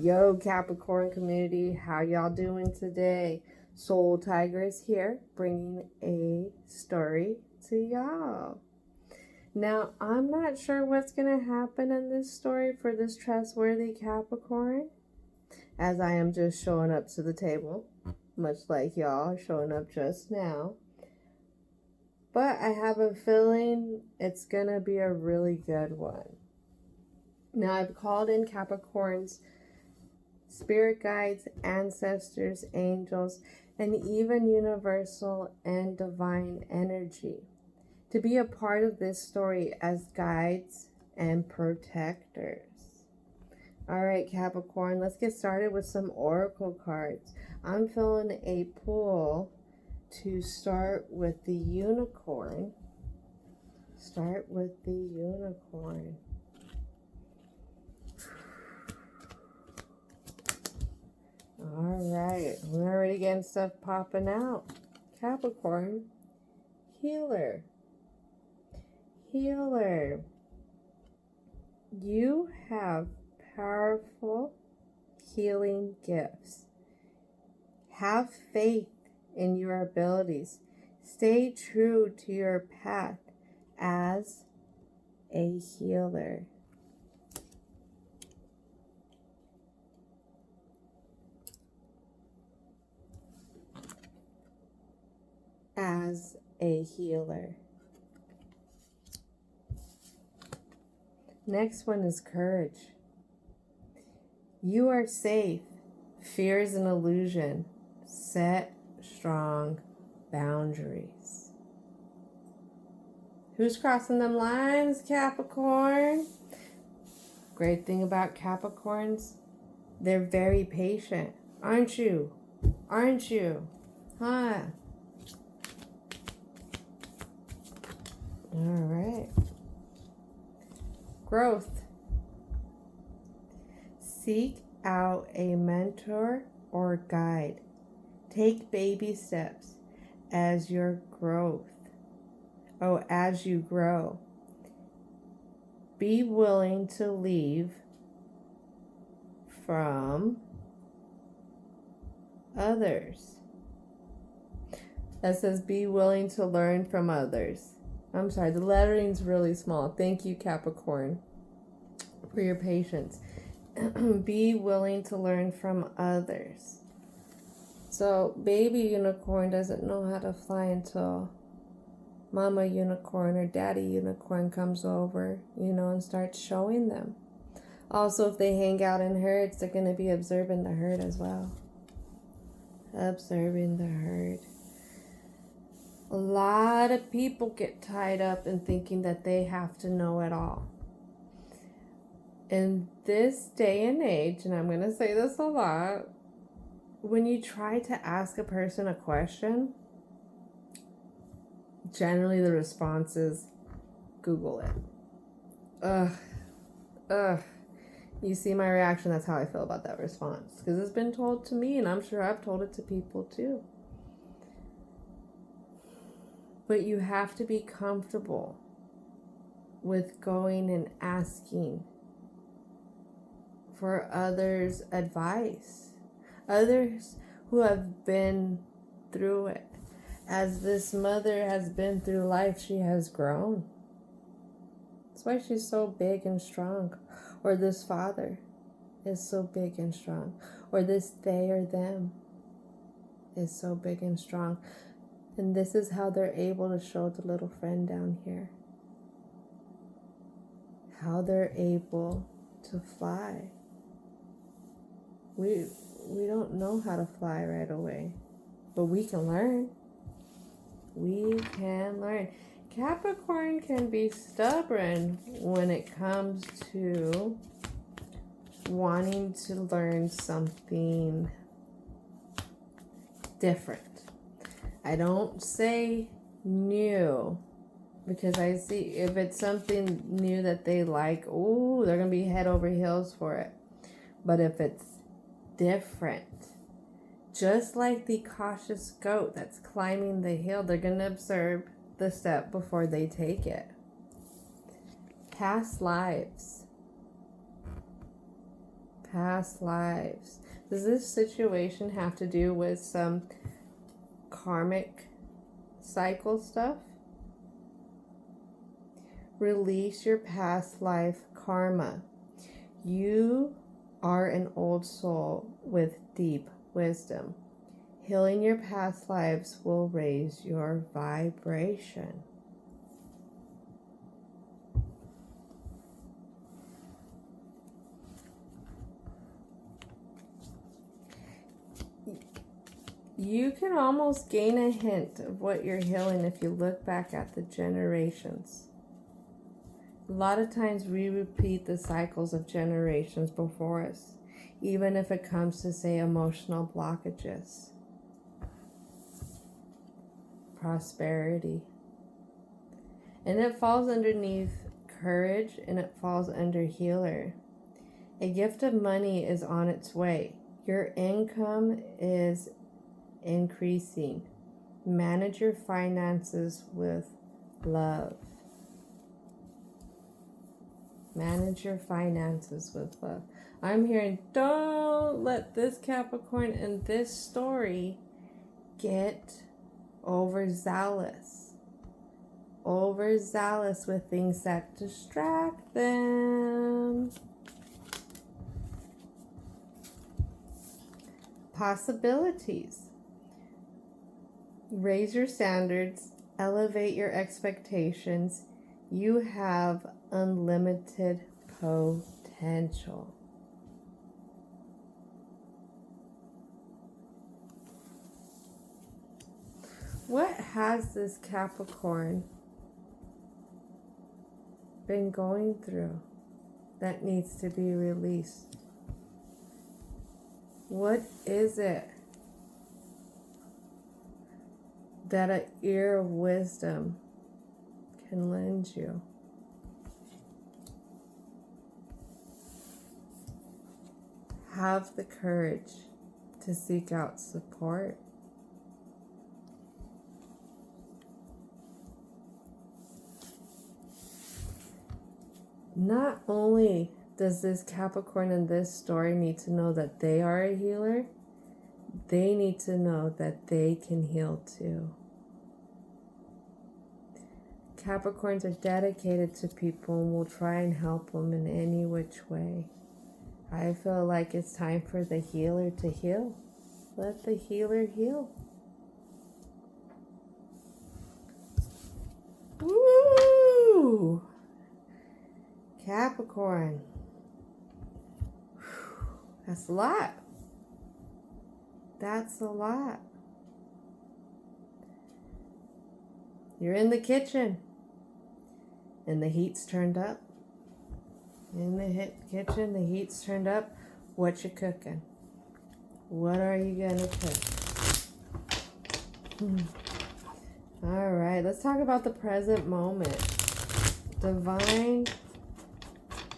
Yo, Capricorn community, how y'all doing today? Soul Tigress here, bringing a story to y'all. Now, I'm not sure what's going to happen in this story for this trustworthy Capricorn, as I am just showing up to the table, much like y'all are showing up just now. But I have a feeling it's going to be a really good one. Now, I've called in Capricorn's spirit guides, ancestors, angels, and even universal and divine energy to be a part of this story as guides and protectors. All right, Capricorn, let's get started with some oracle cards. I'm feeling a pull to start with the unicorn. Start with the unicorn. All right, we're already getting stuff popping out. Capricorn, healer. Healer. You have powerful healing gifts. Have faith in your abilities. Stay true to your path as a healer. As a healer. Next one is courage. You are safe. Fear is an illusion. Set strong boundaries. Who's crossing them lines, Capricorn? Great thing about Capricorns, they're very patient. Aren't you? Aren't you? Huh? All right. Growth. Seek out a mentor or guide. Take baby steps as your growth. As you grow. Be willing to leave from others. That says be willing to learn from others. I'm sorry, the lettering's really small. Thank you, Capricorn, for your patience. Be willing to learn from others. So, baby unicorn doesn't know how to fly until mama unicorn or daddy unicorn comes over, and starts showing them. Also, if they hang out in herds, they're going to be observing the herd as well. Observing the herd. A lot of people get tied up in thinking that they have to know it all. In this day and age, and I'm going to say this a lot, when you try to ask a person a question, generally the response is, Google it. You see my reaction, that's how I feel about that response. Because it's been told to me, and I'm sure I've told it to people too. But you have to be comfortable with going and asking for others' advice. Others who have been through it. As this mother has been through life, she has grown. That's why she's so big and strong. Or this father is so big and strong. Or this they or them is so big and strong. And this is how they're able to show the little friend down here. How they're able to fly. We don't know how to fly right away. But we can learn. We can learn. Capricorn can be stubborn when it comes to wanting to learn something different. I don't say new, because I see if it's something new that they like, ooh, they're going to be head over heels for it. But if it's different, just like the cautious goat that's climbing the hill, they're going to observe the step before they take it. Past lives. past lives. Does this situation have to do with some karmic cycle stuff? Release your past life karma. You are an old soul with deep wisdom. Healing your past lives will raise your vibration. You can almost gain a hint of what you're healing if you look back at the generations. A lot of times we repeat the cycles of generations before us, even if it comes to, say, emotional blockages, prosperity. And it falls underneath courage, and it falls under healer. A gift of money is on its way. Your income is increasing. Manage your finances with love. Manage your finances with love. I'm hearing, don't let this Capricorn and this story get overzealous. Overzealous with things that distract them. Possibilities. Raise your standards. Elevate your expectations. You have unlimited potential. What has this Capricorn been going through that needs to be released? What is it that an ear of wisdom can lend you? Have the courage to seek out support. Not only does this Capricorn in this story need to know that they are a healer, they need to know that they can heal too. Capricorns are dedicated to people and will try and help them in any which way. I feel like it's time for the healer to heal. Let the healer heal. Woo! Capricorn. That's a lot. That's a lot. You're in the kitchen and the heat's turned up. In the kitchen, the heat's turned up. What you cooking? What are you gonna cook? All right, let's talk about the present moment. Divine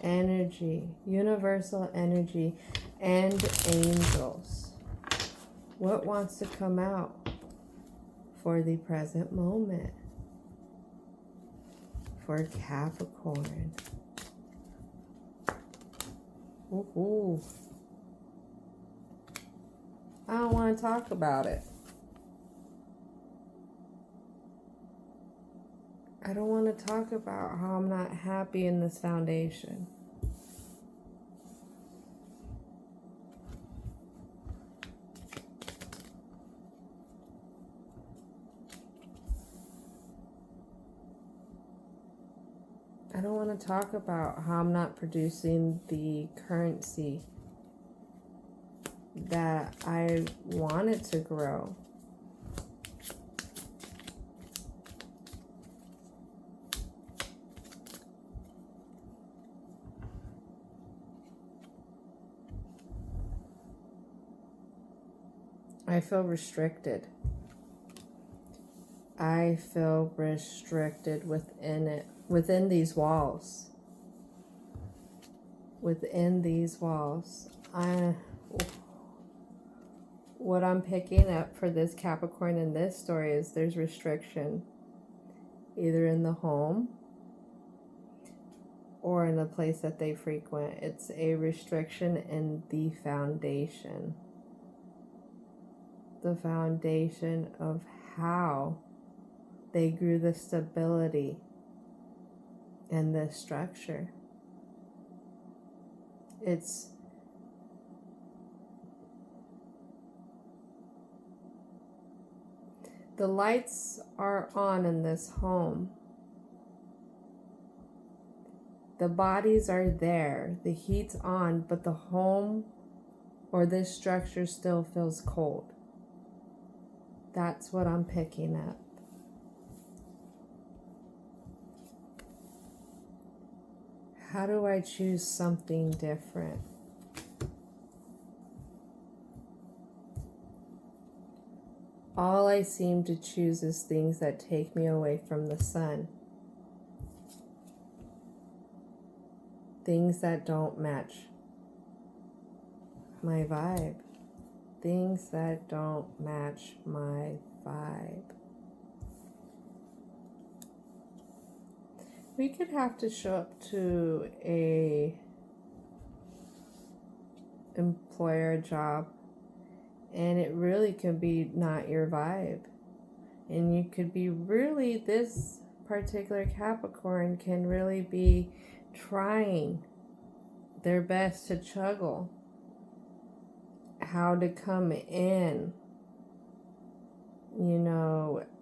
energy, universal energy, and angels. What wants to come out for the present moment for Capricorn? Ooh. I don't want to talk about it. I don't want to talk about how I'm not happy in this foundation. I don't want to talk about how I'm not producing the currency that I wanted to grow. I feel restricted. I feel restricted within these walls. Within these walls. What I'm picking up for this Capricorn in this story is there's restriction, either in the home or in the place that they frequent. It's a restriction in the foundation. The foundation of how they grew the stability and the structure. It's the lights are on in this home. The bodies are there. The heat's on, but the home or this structure still feels cold. That's what I'm picking up. How do I choose something different? All I seem to choose is things that take me away from the sun. Things that don't match my vibe. Things that don't match my vibe. We could have to show up to a employer job, and it really could be not your vibe. And you could be really, this particular Capricorn can really be trying their best to juggle how to come in,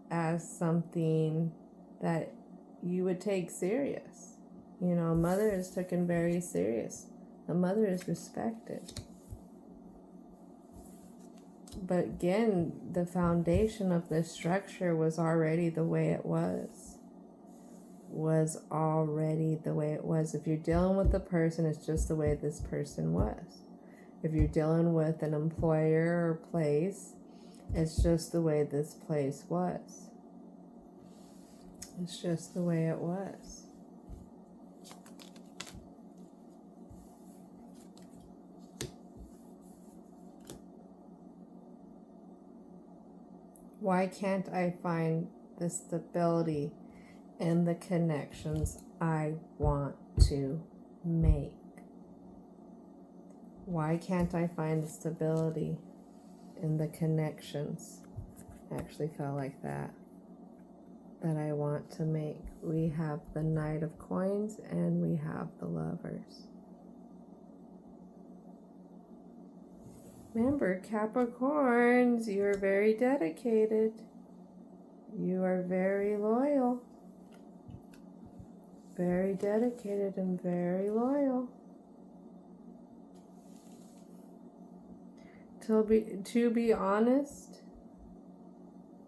as something that you would take serious. A mother is taken very serious. A mother is respected. But again, the foundation of this structure was already the way it was. Already the way it was. If you're dealing with a person, it's just the way this person was. If you're dealing with an employer or place, it's just the way this place was. It's just the way it was. Why can't I find the stability and the connections I want to make? Why can't I find the stability in the connections? I actually felt like that I want to make. We have the Knight of Coins and we have the Lovers. Remember, Capricorns, you're very dedicated. You are very loyal. Very dedicated and very loyal. To be honest,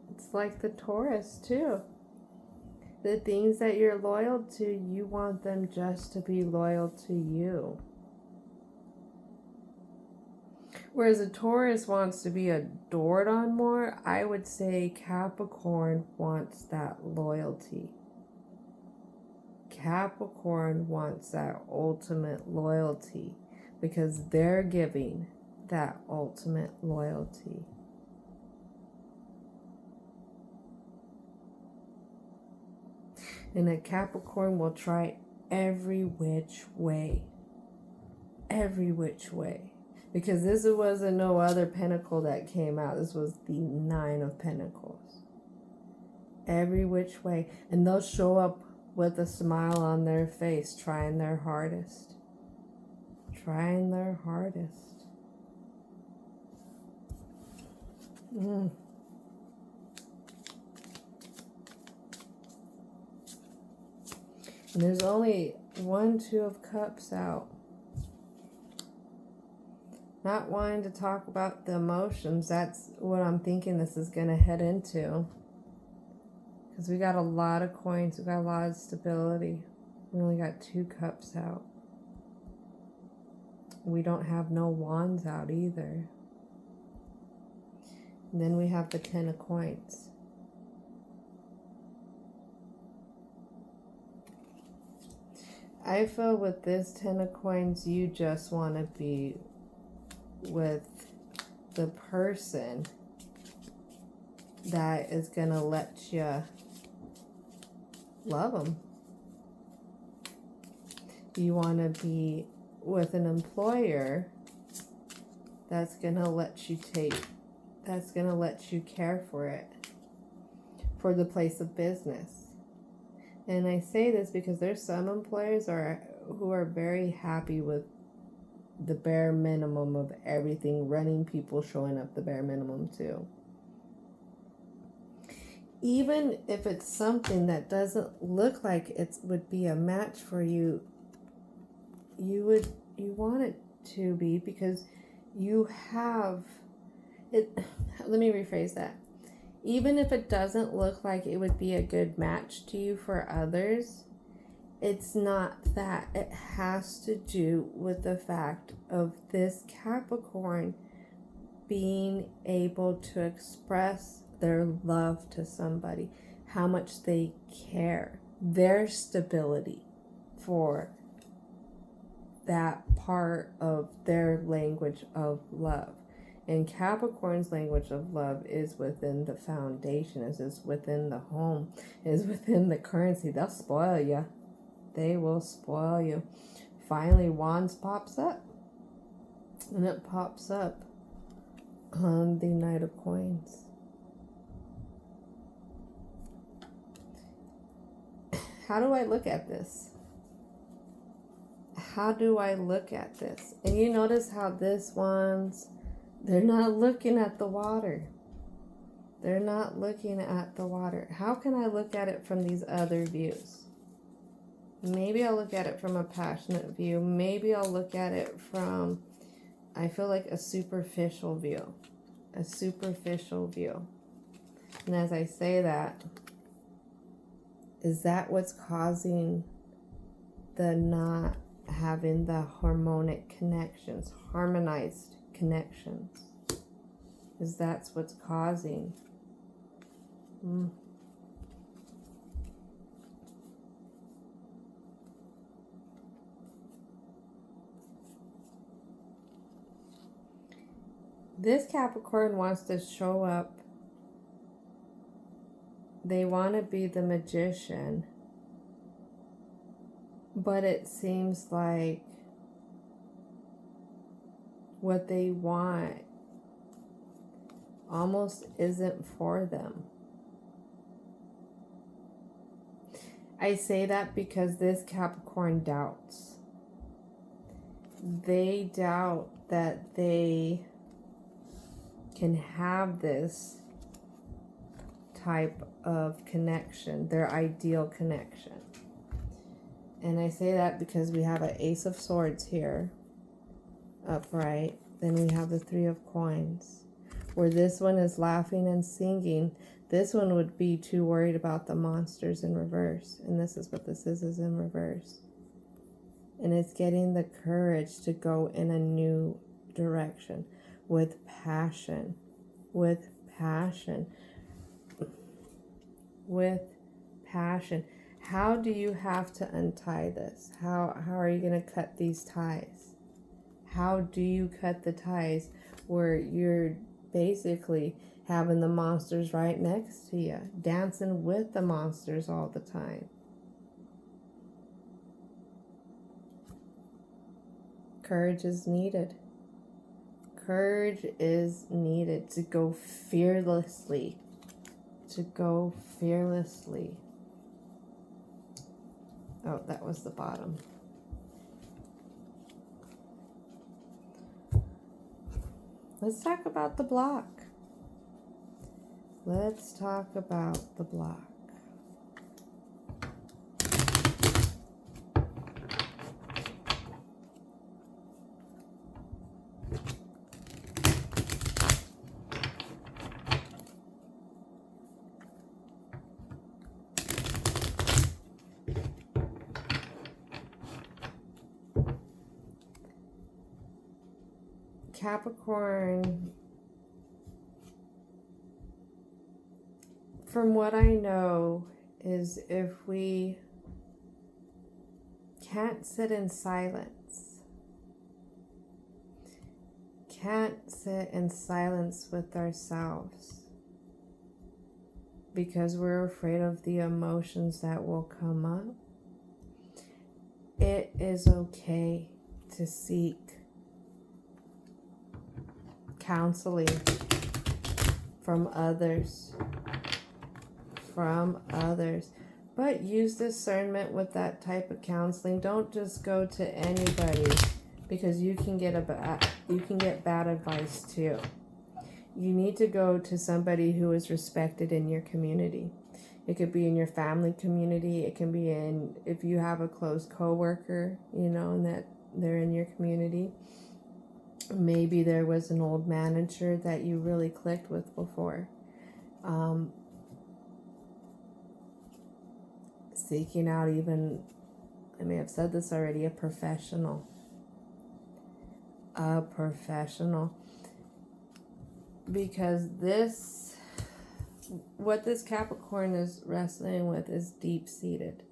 it's like the Taurus too. The things that you're loyal to, you want them just to be loyal to you. Whereas a Taurus wants to be adored on more, I would say Capricorn wants that loyalty. Capricorn wants that ultimate loyalty because they're giving that ultimate loyalty. And a Capricorn will try every which way. Every which way. Because this wasn't no other pentacle that came out. This was the 9 of Pentacles. Every which way. And they'll show up with a smile on their face, trying their hardest. Trying their hardest. And there's only 1, 2 of Cups out. Not wanting to talk about the emotions. That's what I'm thinking this is going to head into. Because we got a lot of coins. We got a lot of stability. We only got 2 Cups out. We don't have no Wands out either. And then we have the 10 of Coins. I feel with this 10 of Coins, you just want to be with the person that is going to let you love them. You want to be with an employer that's going to let you care for it, for the place of business. And I say this because there's some employers who are very happy with the bare minimum of everything, running people, showing up the bare minimum too. Even if it's something that doesn't look like it would be a match for you, you want it to be, because you have it. Let me rephrase that. Even if it doesn't look like it would be a good match to you for others, it's not that. It has to do with the fact of this Capricorn being able to express their love to somebody, how much they care, their stability for that part of their language of love. And Capricorn's language of love is within the foundation, is within the home, is within the currency. They'll spoil you. They will spoil you. Finally, Wands pops up. And it pops up on the Knight of Coins. How do I look at this? How do I look at this? And you notice how this one's, they're not looking at the water. They're not looking at the water. How can I look at it from these other views? Maybe I'll look at it from a passionate view. Maybe I'll look at it from, I feel like, a superficial view. A superficial view. And as I say that, is that what's causing the not having the harmonic connections, harmonized connections? Is that's what's causing? This Capricorn wants to show up. They want to be the magician, but it seems like what they want almost isn't for them. I say that because this Capricorn doubts. They doubt that they can have this type of connection, their ideal connection. And I say that because we have an Ace of Swords here, upright. Then we have the Three of Coins, where this one is laughing and singing. This one would be too worried about the monsters in reverse. And this is what this is in reverse. And it's getting the courage to go in a new direction with passion, with passion. With passion. How do you have to untie this? How are you going to cut these ties? How do you cut the ties where you're basically having the monsters right next to you, dancing with the monsters all the time? Courage is needed. Courage is needed to go fearlessly. To go fearlessly. Oh, that was the bottom. Let's talk about the block. Let's talk about the block. Capricorn, from what I know, is if we can't sit in silence, can't sit in silence with ourselves because we're afraid of the emotions that will come up, it is okay to seek counseling from others. But use discernment with that type of counseling. Don't just go to anybody, because you can get bad advice too. You need to go to somebody who is respected in your community. It could be in your family community. It can be in, if you have a close coworker, and that they're in your community. Maybe there was an old manager that you really clicked with before. Seeking out even, I may have said this already, a professional. Because what this Capricorn is wrestling with is deep-seated.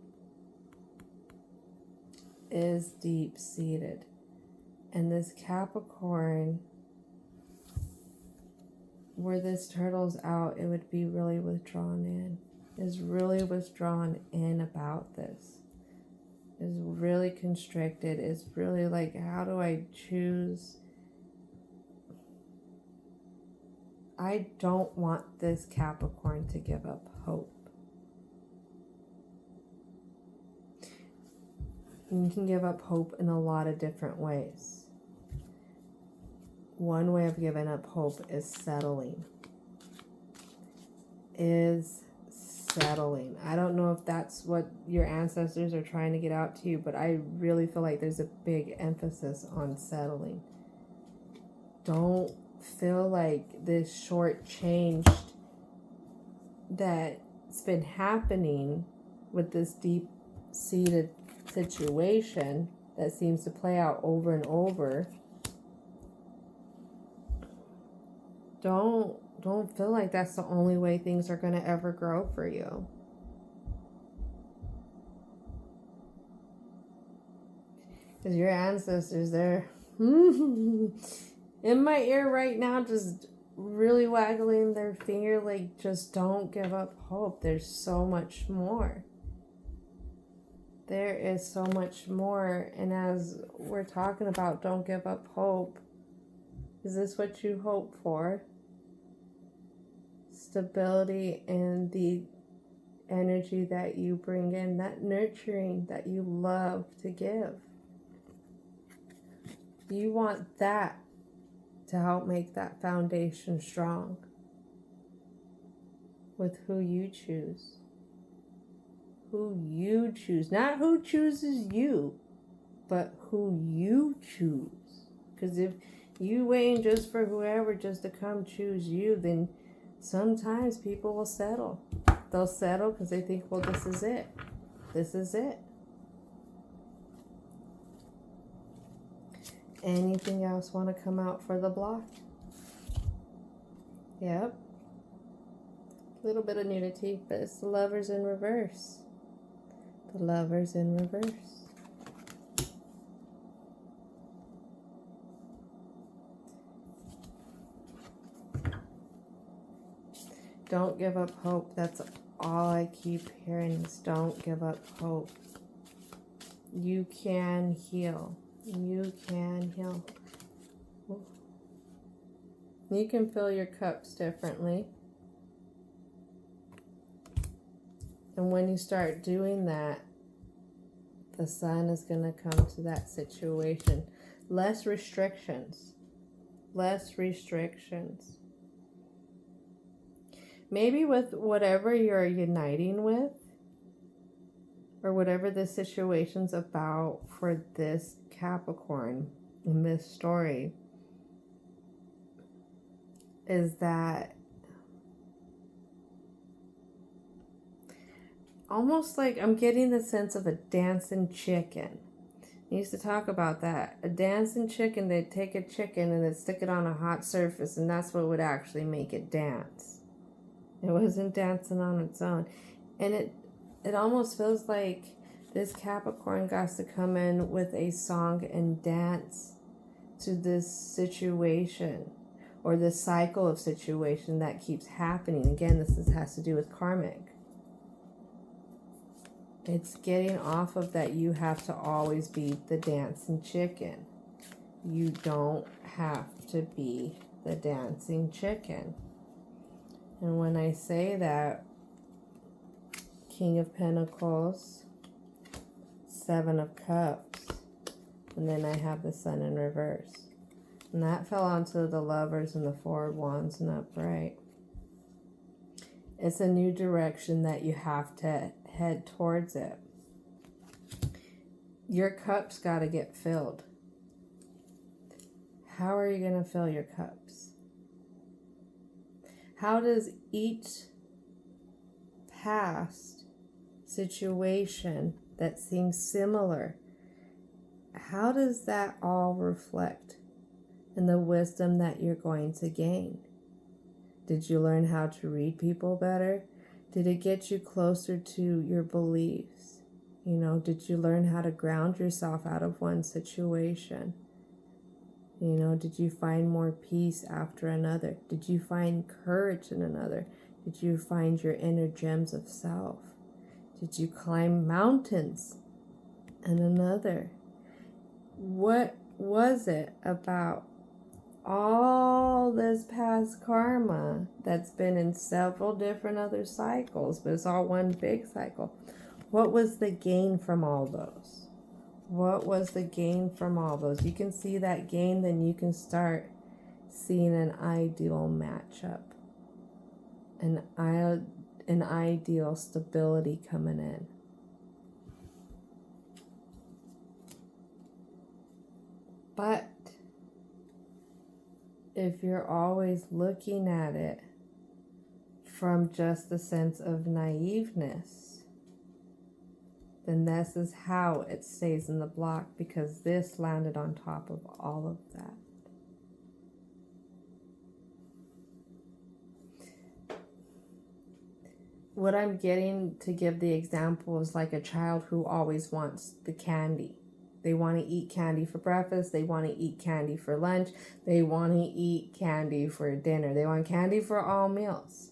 And this Capricorn, where this turtle's out, it would be really withdrawn in. Is really withdrawn in about this. Is really constricted. Is really like, how do I choose? I don't want this Capricorn to give up hope. You can give up hope in a lot of different ways. One way of giving up hope is settling. I don't know if that's what your ancestors are trying to get out to you, but I really feel like there's a big emphasis on settling. Don't feel like this shortchanged that's been happening with this deep-seated situation that seems to play out over and over. Don't feel like that's the only way things are going to ever grow for you. Because your ancestors, they're in my ear right now, just really waggling their finger, like, just don't give up hope. There's so much more. There is so much more. And as we're talking about don't give up hope, is this what you hope for? Stability and the energy that you bring in, that nurturing that you love to give. You want that to help make that foundation strong with who you choose. Who you choose. Not who chooses you, but who you choose. Because if you waiting just for whoever just to come choose you, then sometimes people will settle. They'll settle because they think, well, this is it. This is it. Anything else want to come out for the block? Yep. A little bit of nudity, but it's the Lovers in reverse. The Lovers in reverse. Don't give up hope. That's all I keep hearing is don't give up hope. You can heal. You can heal. You can fill your cups differently. And when you start doing that, the sun is going to come to that situation. Less restrictions. Less restrictions. Maybe with whatever you're uniting with, or whatever the situation's about for this Capricorn in this story, is that almost like I'm getting the sense of a dancing chicken. I used to talk about that. A dancing chicken, they'd take a chicken and they'd stick it on a hot surface, and that's what would actually make it dance. It wasn't dancing on its own. And it almost feels like this Capricorn got to come in with a song and dance to this situation, or this cycle of situation that keeps happening. Again, this has to do with karmic. It's getting off of that you have to always be the dancing chicken. You don't have to be the dancing chicken. And when I say that, King of Pentacles, Seven of Cups, and then I have the Sun in reverse. And that fell onto the Lovers and the Four of Wands and upright. It's a new direction that you have to head towards it. Your cup's got to get filled. How are you going to fill your cups? How does each past situation that seems similar, how does that all reflect in the wisdom that you're going to gain? Did you learn how to read people better? Did it get you closer to your beliefs? You know, did you learn how to ground yourself out of one situation? You know, did you find more peace after another? Did you find courage in another? Did you find your inner gems of self? Did you climb mountains in another? What was it about all this past karma that's been in several different other cycles, but it's all one big cycle? What was the gain from all those? What was the gain from all those? You can see that gain, then you can start seeing an ideal matchup, an ideal stability coming in. But if you're always looking at it from just the sense of naiveness, then this is how it stays in the block, because this landed on top of all of that. What I'm getting to give the example is like a child who always wants the candy. They want to eat candy for breakfast. They want to eat candy for lunch. They want to eat candy for dinner. They want candy for all meals.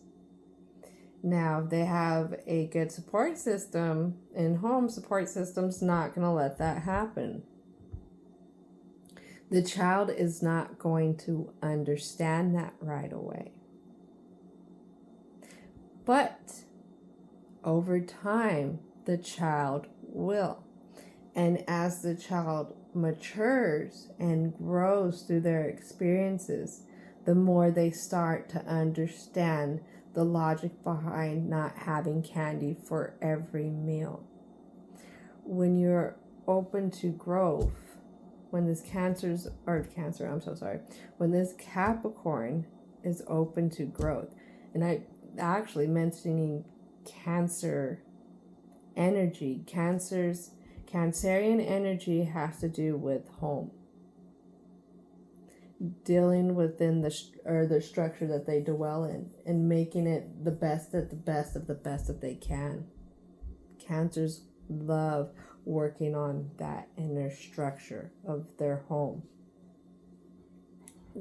Now, if they have a good support system in home, support system's not going to let that happen. The child is not going to understand that right away. But over time, the child will. And as the child matures and grows through their experiences, the more they start to understand the logic behind not having candy for every meal. When you're open to growth, when this when this Capricorn is open to growth, and I actually mentioning Cancer energy, Cancerian energy has to do with home, dealing within the structure that they dwell in and making it the best of the best of the best that they can. Cancers love working on that inner structure of their home.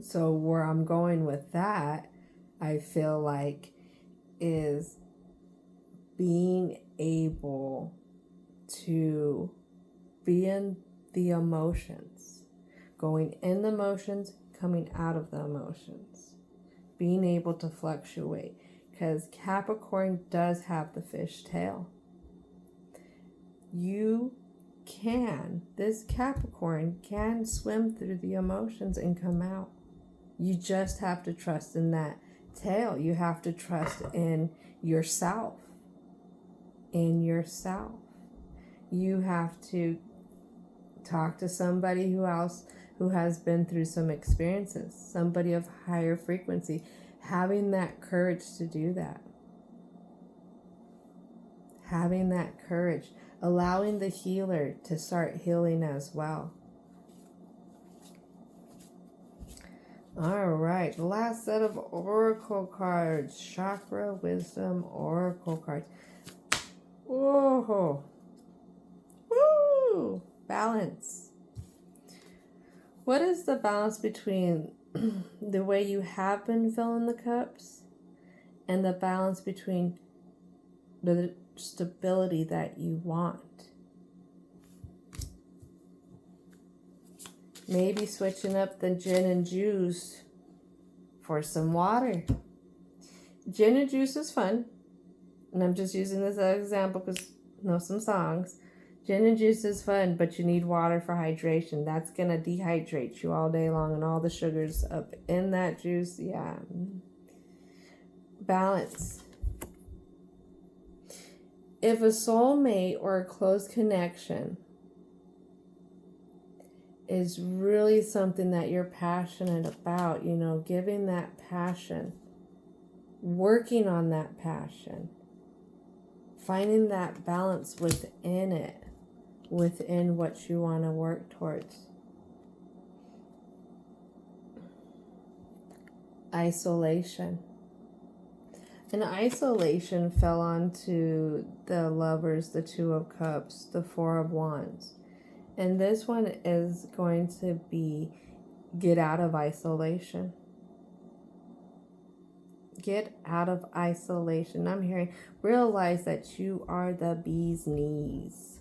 So where I'm going with that, I feel like, is being able to be in the emotions, going in the emotions, coming out of the emotions, being able to fluctuate, because Capricorn does have the fish tail. This Capricorn can swim through the emotions and come out. You just have to trust in that tail. You have to trust in yourself. You have to talk to somebody who has been through some experiences, somebody of higher frequency, having that courage to do that. Having that courage, allowing the healer to start healing as well. All right, the last set of oracle cards, chakra wisdom oracle cards. Whoa. Woo! Balance. What is the balance between the way you have been filling the cups and the balance between the stability that you want. Maybe switching up the gin and juice for some water. Gin and juice is fun. And I'm just using this as an example because I know some songs. Gin and juice is fun, but you need water for hydration. That's going to dehydrate you all day long, and all the sugars up in that juice. Yeah. Balance. If a soulmate or a close connection is really something that you're passionate about, you know, giving that passion, working on that passion, finding that balance within it, within what you want to work towards. Isolation. And isolation fell onto the Lovers, the Two of Cups, the Four of Wands. And this one is going to be get out of isolation. Get out of isolation. I'm hearing, realize that you are the bee's knees.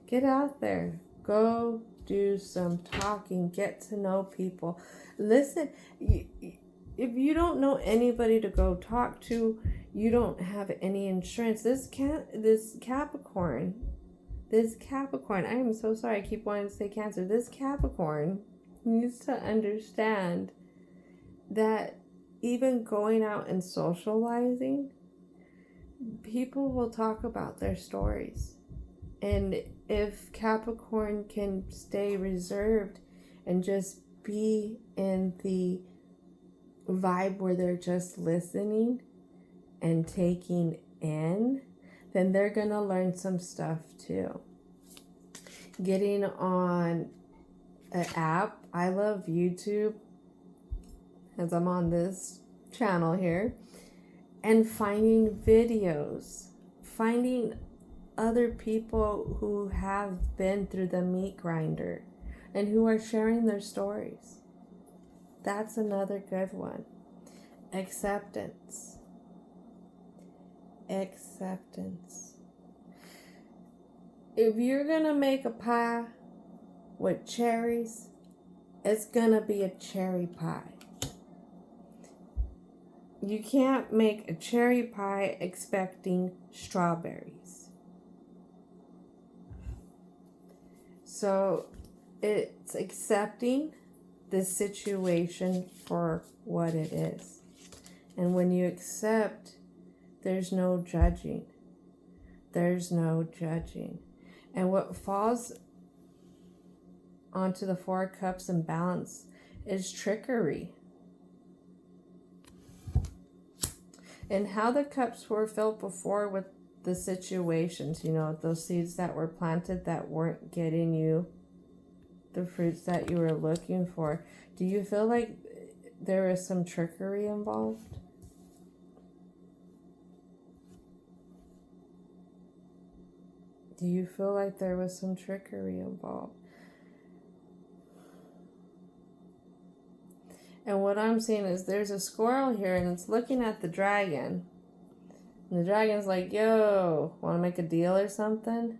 Get out there. Go do some talking. Get to know people. Listen, if you don't know anybody to go talk to, you don't have any insurance. This Capricorn, I am so sorry, I keep wanting to say Cancer. This Capricorn needs to understand that even going out and socializing, people will talk about their stories. And if Capricorn can stay reserved and just be in the vibe where they're just listening and taking in, then they're going to learn some stuff too. Getting on an app, I love YouTube, as I'm on this channel here, and finding videos, finding other people who have been through the meat grinder and who are sharing their stories. That's another good one. Acceptance. If you're gonna make a pie with cherries, it's gonna be a cherry pie. You can't make a cherry pie expecting strawberries. So it's accepting the situation for what it is. And when you accept, there's no judging. And what falls onto the Four of Cups and balance is trickery. And how the cups were filled before with the situations, you know, those seeds that were planted that weren't getting you the fruits that you were looking for. Do you feel like there is some trickery involved? Do you feel like there was some trickery involved? And what I'm seeing is there's a squirrel here and it's looking at the dragon. And the dragon's like, yo, want to make a deal or something?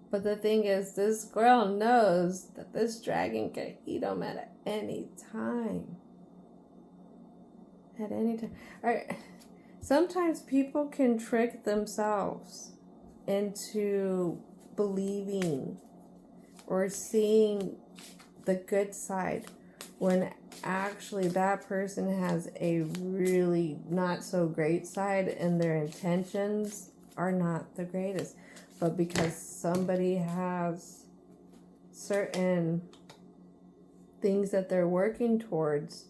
But the thing is, this squirrel knows that this dragon can eat him at any time. At any time. All right. Sometimes people can trick themselves into believing or seeing the good side when actually that person has a really not so great side and their intentions are not the greatest. But because somebody has certain things that they're working towards,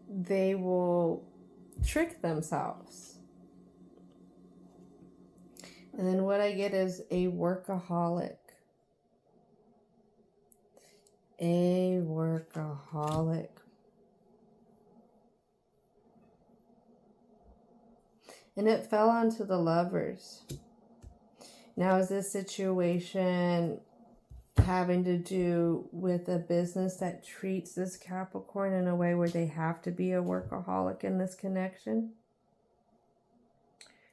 they will trick themselves. And then what I get is a workaholic. A workaholic. And it fell onto the Lovers. Now, is this situation having to do with a business that treats this Capricorn in a way where they have to be a workaholic in this connection?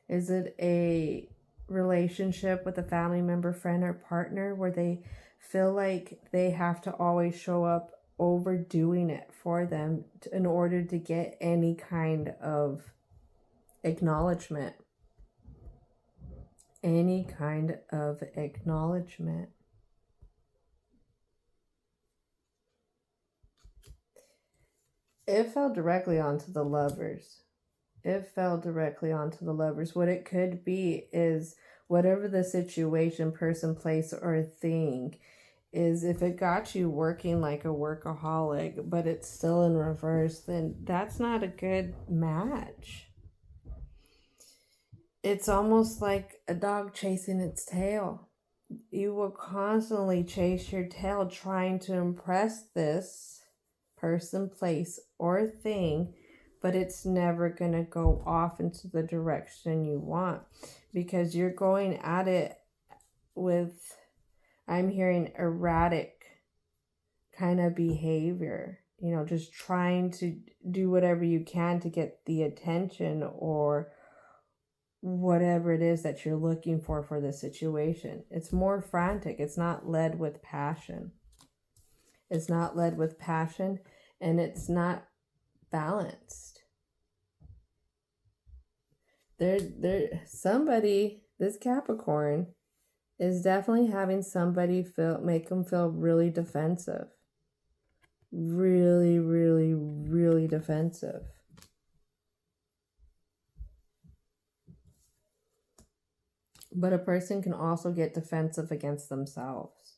Is it a relationship with a family member, friend, or partner where they feel like they have to always show up overdoing it for them in order to get any kind of acknowledgement? Any kind of acknowledgement. It fell directly onto the lovers. It fell directly onto the lovers. What it could be is whatever the situation, person, place, or thing is, if it got you working like a workaholic, but it's still in reverse, then that's not a good match. It's almost like a dog chasing its tail. You will constantly chase your tail trying to impress this person, place, or thing, but it's never going to go off into the direction you want because you're going at it with, I'm hearing, erratic kind of behavior. You know, just trying to do whatever you can to get the attention or whatever it is that you're looking for the situation. It's more frantic. It's not led with passion. It's not led with passion, and it's not balanced. Somebody, this Capricorn, is definitely having somebody make them feel really defensive. Really, really, really defensive. But a person can also get defensive against themselves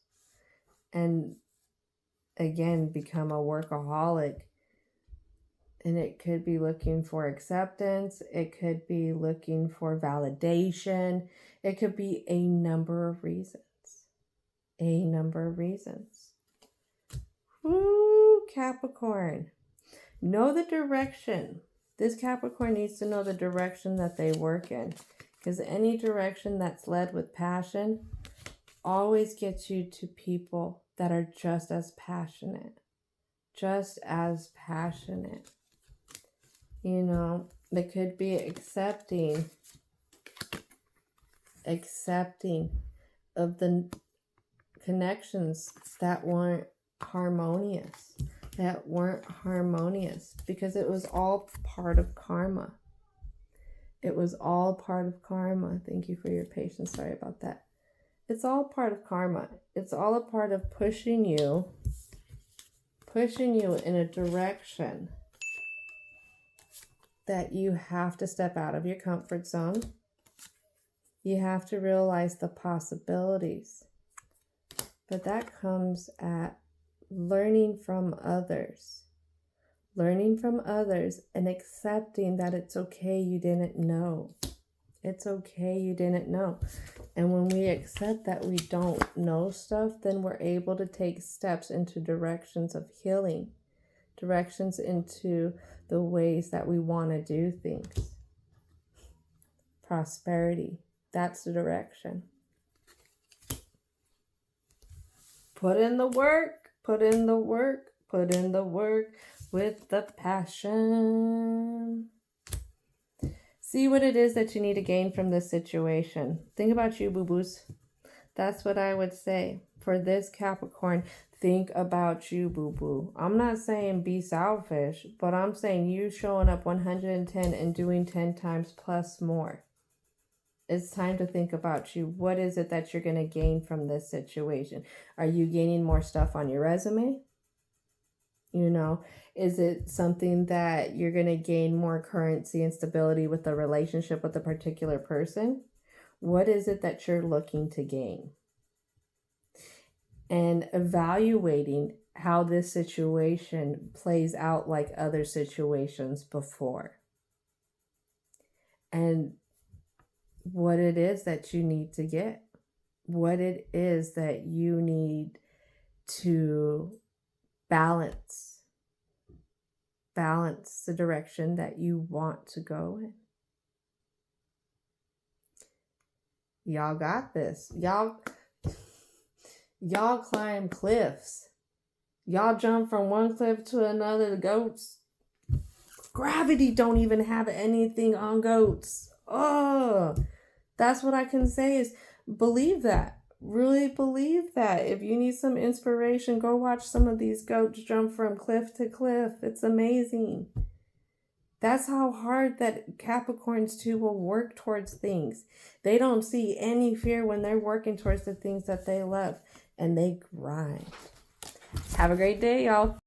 and again become a workaholic. And it could be looking for acceptance. It could be looking for validation. It could be a number of reasons. A number of reasons. Woo, Capricorn. Know the direction. This Capricorn needs to know the direction that they work in. Because any direction that's led with passion always gets you to people that are just as passionate. Just as passionate. You know, they could be accepting of the connections that weren't harmonious. Because it was all part of karma. It was all part of karma. Thank you for your patience. Sorry about that. It's all part of karma. It's all a part of pushing you in a direction that you have to step out of your comfort zone. You have to realize the possibilities. But that comes at learning from others. Learning from others and accepting that it's okay you didn't know. It's okay you didn't know. And when we accept that we don't know stuff, then we're able to take steps into directions of healing. Directions into the ways that we want to do things. Prosperity. That's the direction. Put in the work. Put in the work. Put in the work. With the passion. See what it is that you need to gain from this situation. Think about you, boo-boos. That's what I would say. For this Capricorn, think about you, boo-boo. I'm not saying be selfish, but I'm saying you showing up 110 and doing 10 times plus more. It's time to think about you. What is it that you're going to gain from this situation? Are you gaining more stuff on your resume? You know, is it something that you're going to gain more currency and stability with the relationship with a particular person? What is it that you're looking to gain? And evaluating how this situation plays out like other situations before. And what it is that you need to get. What it is that you need to balance the direction that you want to go in. Y'all got this. Y'all climb cliffs. Y'all jump from one cliff to another. The goats. Gravity don't even have anything on goats. Oh, that's what I can say is believe that. Really believe that. If you need some inspiration, go watch some of these goats jump from cliff to cliff. It's amazing. That's how hard that Capricorns too will work towards things. They don't see any fear when they're working towards the things that they love, and they grind. Have a great day, y'all.